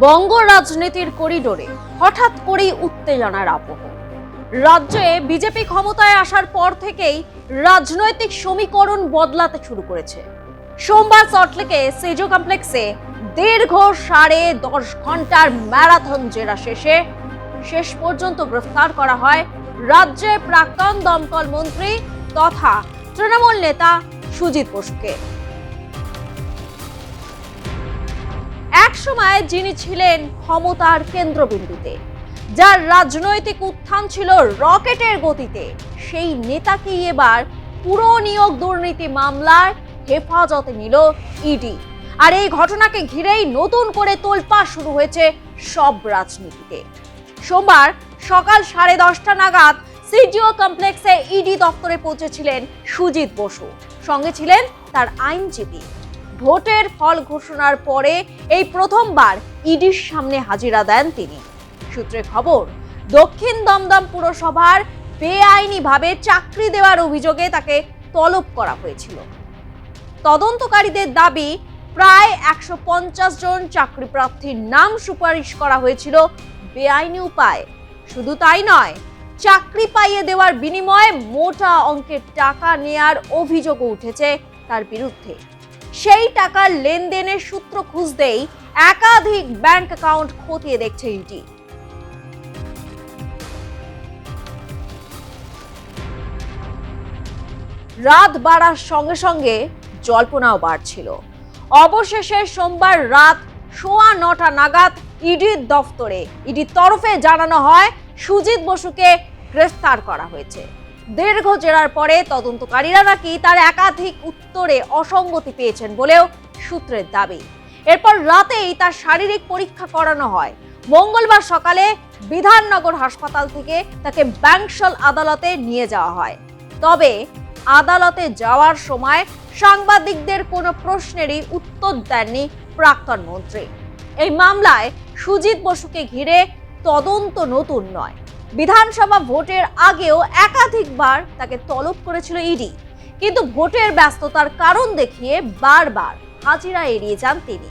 বঙ্গ রাজনীতির করিডোরে হঠাৎ করেই উত্তেজনার আবহ। রাজ্যে বিজেপি ক্ষমতায় আসার পর থেকেই রাজনৈতিক সমীকরণ বদলাতে শুরু করেছে। সোমবার সল্টলেকে সেজো কমপ্লেক্সে দীর্ঘ 10.5 ঘন্টার ম্যারাথন জেরা শেষ পর্যন্ত গ্রেফতার করা হয় রাজ্যের প্রাক্তন দমকল মন্ত্রী তথা তৃণমূল নেতা সুজিত বসুকে। একসময় যিনি ছিলেন ক্ষমতার কেন্দ্রবিন্দুতে, যার রাজনৈতিক উত্থান ছিল রকেটের গতিতে, সেই নেতাকেই এবার পুরো নিয়োগ দুর্নীতি মামলার হেফাজতে নিল ইডি। আর এই ঘটনাকে ঘিরেই নতুন করে তোলপাড় শুরু হয়েছে সব রাজনীতিতে। সোমবার সকাল 10:30 নাগাদ সিজিও কমপ্লেক্সে ইডি দপ্তরে পৌঁছেছিলেন সুজিত বসু, সঙ্গে ছিলেন তার আইনজীবী। ভোটের ফল ঘোষণার পরে এই প্রথমবার ইডির সামনে হাজিরা দেন তিনি। সূত্রে খবর, দক্ষিণ দমদম পুরসভার বেআইনিভাবে চাকরি দেওয়ার অভিযোগে তাকে তলব করা হয়েছিল। তদন্তকারীদের দাবি, প্রায় 150 জন চাকরি প্রার্থীর নাম সুপারিশ করা হয়েছিল বেআইনি উপায়ে। শুধু তাই নয়, চাকরি পাইয়ে দেওয়ার বিনিময়ে মোটা অঙ্কের টাকা নেয়ার অভিযোগও উঠেছে তার বিরুদ্ধে। সেই টাকার লেনদেনের সূত্র খুঁজতেই একাধিক ব্যাংক অ্যাকাউন্ট খতিয়ে দেখছে ইডি। রাত বাড়ার সঙ্গে সঙ্গে জল্পনাও বাড়ছিল। অবশেষে সোমবার রাত 9:15 নাগাদ ইডির দফতরে ইডির তরফে জানানো হয় সুজিত বসুকে গ্রেফতার করা হয়েছে। দীর্ঘ জেরার পরে তদন্তকারীরা নাকি তার একাধিক উত্তরে অসঙ্গতি পেয়েছেন বলেও সূত্রের দাবি। এরপর রাতেই তার শারীরিক পরীক্ষা করানো হয়। মঙ্গলবার সকালে বিধাননগর হাসপাতাল থেকে তাকে ব্যাংশাল আদালতে নিয়ে যাওয়া হয়। তবে আদালতে যাওয়ার সময় সাংবাদিকদের কোনো প্রশ্নেরই উত্তর দেননি প্রাক্তন মন্ত্রী। এই মামলায় সুজিত বসুকে ঘিরে তদন্ত নতুন নয়। বিধানসভা ভোটের আগেও একাধিকবার তাকে তলব করেছিল ইডি, কিন্তু ভোটের ব্যস্ততার কারণ দেখিয়ে বারবার হাজিরা এড়িয়ে যান তিনি।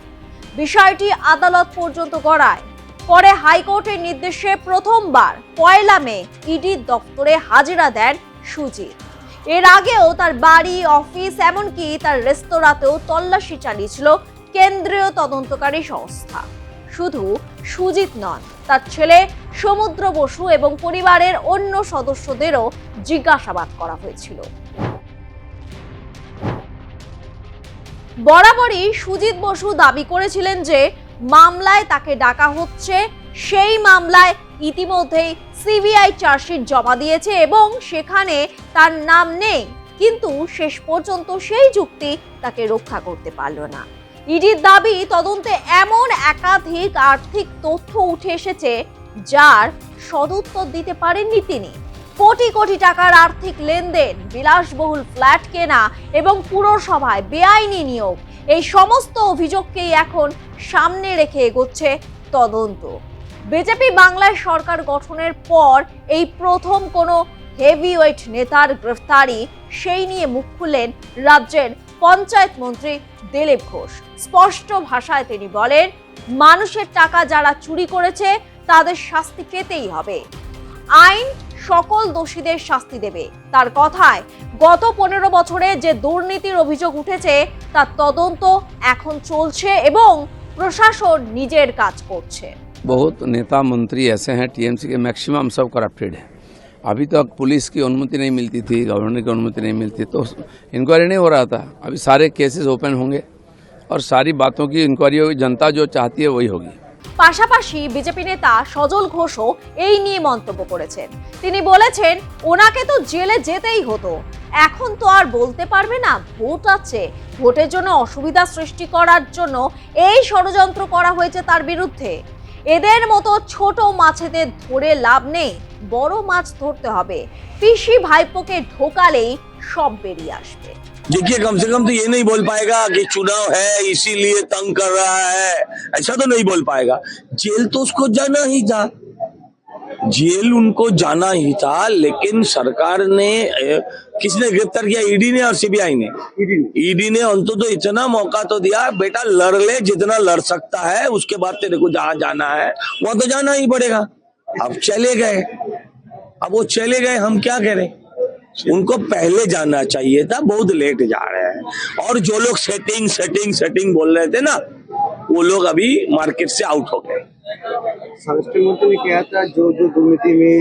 বিষয়টি আদালত পর্যন্ত গড়ায়। পরে হাইকোর্টের নির্দেশে প্রথমবার 1 মে ইডির দপ্তরে হাজিরা দেন সুজিত। এর আগেও তার বাড়ি, অফিস, এমনকি তার রেস্তোরাঁতেও তল্লাশি চালিয়েছিল কেন্দ্রীয় তদন্তকারী সংস্থা। শুধু সুজিত নন, তার ছেলে সমুদ্র বসু এবং পরিবারের অন্য সদস্যদেরও জিজ্ঞাসাবাদ করা হয়েছিল। বরাবরই সুজিত বসু দাবি করেছিলেন যে মামলায় তাকে ডাকা হচ্ছে, সেই মামলায় ইতিমধ্যেই সিবিআই চার্জশিট জমা দিয়েছে এবং সেখানে তার নাম নেই। কিন্তু শেষ পর্যন্ত সেই যুক্তি তাকে রক্ষা করতে পারল না। ইডির দাবি, তদন্তে এমন একাধিক আর্থিক তথ্য উঠে এসেছে যার সদুত্তর দিতে পারেননি তিনি। কোটি কোটি টাকার আর্থিক লেনদেন, বিলাসবহুল ফ্ল্যাট কেনা এবং পুরসভায় বেআইনি নিয়োগ, এই সমস্ত অভিযোগকেই এখন সামনে রেখে এগোচ্ছে তদন্ত। বিজেপি বাংলায় সরকার গঠনের পর এই প্রথম কোনো হেভিওয়েট নেতার গ্রেফতারি, সেই নিয়ে মুখ খুললেন রাজ্যের পঞ্চায়েত মন্ত্রী দিলীপ ঘোষ। স্পষ্ট ভাষায় তিনি বলেন, মানুষের টাকা যারা চুরি করেছে তাদের শাস্তি পেতেই হবে। আইন সকল দোষীদের শাস্তি দেবে। তার কথায়, গত 15 বছরে যে দুর্নীতির অভিযোগ উঠেছে তার তদন্ত এখন চলছে এবং প্রশাসন নিজের কাজ করছে। बहुत नेता मंत्री ऐसे हैं टीएमसी के, मैक्सिमम सब करप्टेड है। अभी तक पुलिस की अनुमति नहीं मिलती थी, गवर्नर की अनुमति नहीं मिलती, तो इंक्वायरी नहीं हो रहा था। अभी सारे केसेस ओपन होंगे और सारी बातों की इंक्वायरी होगी, जनता जो चाहती है वही होगी। পাশাপাশি বিজেপি নেতা সজল ঘোষও এই নিয়ে মন্তব্য করেছেন। তিনি বলেছেন, ওনাকে তো জেলে যেতেই হতো, এখন তো আর বলতে পারবে না ভোট আছে, ভোটের জন্য অসুবিধা সৃষ্টি করার জন্য এই ষড়যন্ত্র করা হয়েছে তার বিরুদ্ধে। এদের মতো ছোট মাছেদের ধরে লাভ নেই, বড় মাছ ধরতে হবে। পিসি ভাইপোকে ঢোকালেই সব বেরিয়ে আসবে। देखिए, कम से कम तो ये नहीं बोल पाएगा कि चुनाव है इसीलिए तंग कर रहा है, ऐसा तो नहीं बोल पाएगा। जेल तो उसको जाना ही था, जेल उनको जाना ही था, लेकिन सरकार ने किसने गिरफ्तार किया? ईडी ने और सीबीआई ने। ईडी ने अंततः तो इतना मौका तो दिया, बेटा लड़ ले जितना लड़ सकता है, उसके बाद तेरे को जहां जाना है वहां तो जाना ही पड़ेगा। अब चले गए, अब वो चले गए, हम क्या करें? उनको पहले जाना चाहिए था, बहुत लेट जा रहे हैं। और जो लोग सेटिंग सेटिंग सेटिंग बोल रहे थे ना, वो लोग अभी मार्केट से आउट हो गए। संरक्षण मंत्री ने कहा था जो दुर्नीति में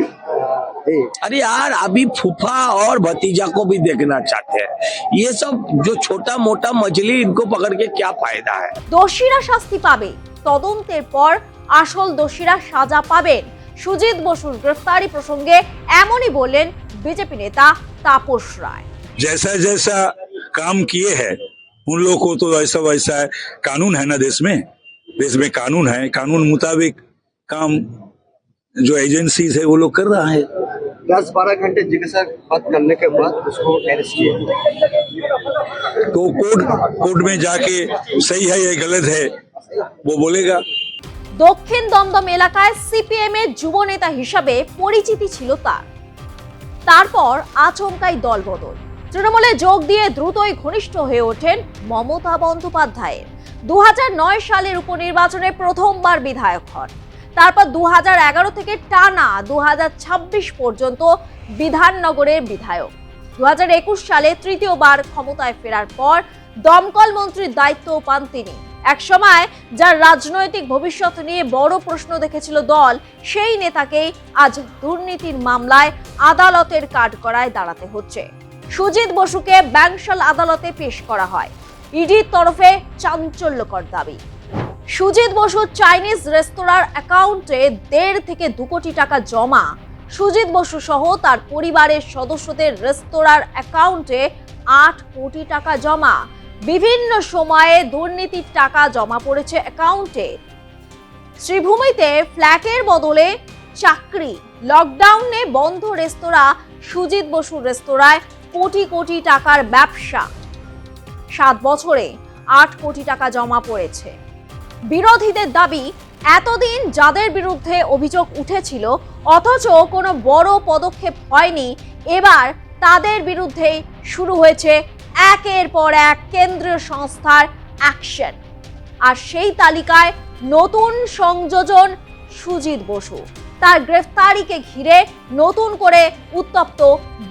है। अरे यार, अभी फूफा और भतीजा को भी देखना चाहते हैं। ये सब जो छोटा मोटा मछली, इनको पकड़ के क्या फायदा है? দোষীরা শাস্তি পাবে, তদন্তের পর আসল দোষীরা সাজা পাবেন। সুজিত বসুর গ্রেফতারি প্রসঙ্গে এমনই বললেন বিজেপি নেতা তাপস রায়। जैसा जैसा काम किए हैं उन लोगों को तो ऐसा वैसा है। कानून है ना देश में कानून है, कानून मुताबिक काम जो एजेंसीज है वो लोग कर रहा है। 10-12 घंटे जिज्ञासाबाद करने के बाद उसको अरेस्ट किया। तो कोर्ट में जाके सही है या गलत है वो बोलेगा। দক্ষিণ দমদম এলাকায় সিপিএম এর যুব নেতা হিসাবে পরিচিতি ছিল তার। তারপর আচমকাই দলবদল, তৃণমূলে যোগ দিয়ে দ্রুতই ঘনিষ্ঠ হয়ে ওঠেন মমতা বন্দ্যোপাধ্যায়ের। 2009 সালের উপনির্বাচনে প্রথমবার বিধায়ক হন। তারপর 2011 থেকে টানা 2026 পর্যন্ত বিধাননগরের বিধায়ক। 2021 সালে তৃতীয়বার ক্ষমতায় ফেরার পর দমকল মন্ত্রীর দায়িত্ব পান তিনি। এক সময় যার রাজনৈতিক ভবিষ্যৎ নিয়ে বড় প্রশ্ন দেখেছিল দল, সেই নেতাকেই আজ দুর্নীতির মামলায় আদালতের কাঠগড়ায় দাঁড়াতে হচ্ছে। সুজিত বসুকে ব্যাংশাল আদালতে পেশ করা হয়। ইডির তরফে চাঞ্চল্যকর দাবি, সুজিত বসুর চাইনিজ রেস্তোরাঁর অ্যাকাউন্টে 1.5 থেকে 2 কোটি টাকা জমা। সুজিত বসু সহ তার পরিবারের সদস্যদের রেস্তোরাঁর অ্যাকাউন্টে 8 কোটি টাকা জমা। বিভিন্ন সময়ে দুর্নীতির টাকা জমা পড়েছে অ্যাকাউন্টে। শ্রীভূমিতে ফ্ল্যাটের বদলে চাকরি, লকডাউনে বন্ধ রেস্তোরাঁ সুজিত বসুর রেস্তোরাঁয় কোটি কোটি টাকার ব্যবসা। 7 বছরে 8 কোটি টাকা জমা পড়েছে। বিরোধীদের দাবি, এতদিন যাদের বিরুদ্ধে অভিযোগ উঠেছিল অথচ কোনো বড় পদক্ষেপ হয়নি, এবার তাদের বিরুদ্ধেই শুরু হয়েছে একের পর এক কেন্দ্রীয় সংস্থার অ্যাকশন। আর সেই তালিকায় নতুন সংযোজন সুজিত বসু। তার গ্রেফতারিকে ঘিরে নতুন করে উত্তপ্ত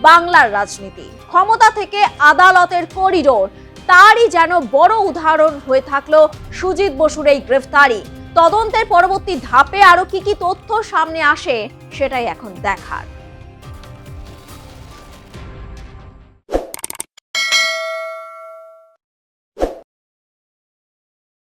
বাংলার রাজনীতি। ক্ষমতা থেকে আদালতের করিডোর, তারই যেন বড় উদাহরণ হয়ে থাকলো সুজিত বসুর এই গ্রেফতারি। তদন্তের পরবর্তী ধাপে আরো কি তথ্য সামনে আসে সেটাই এখন দেখার।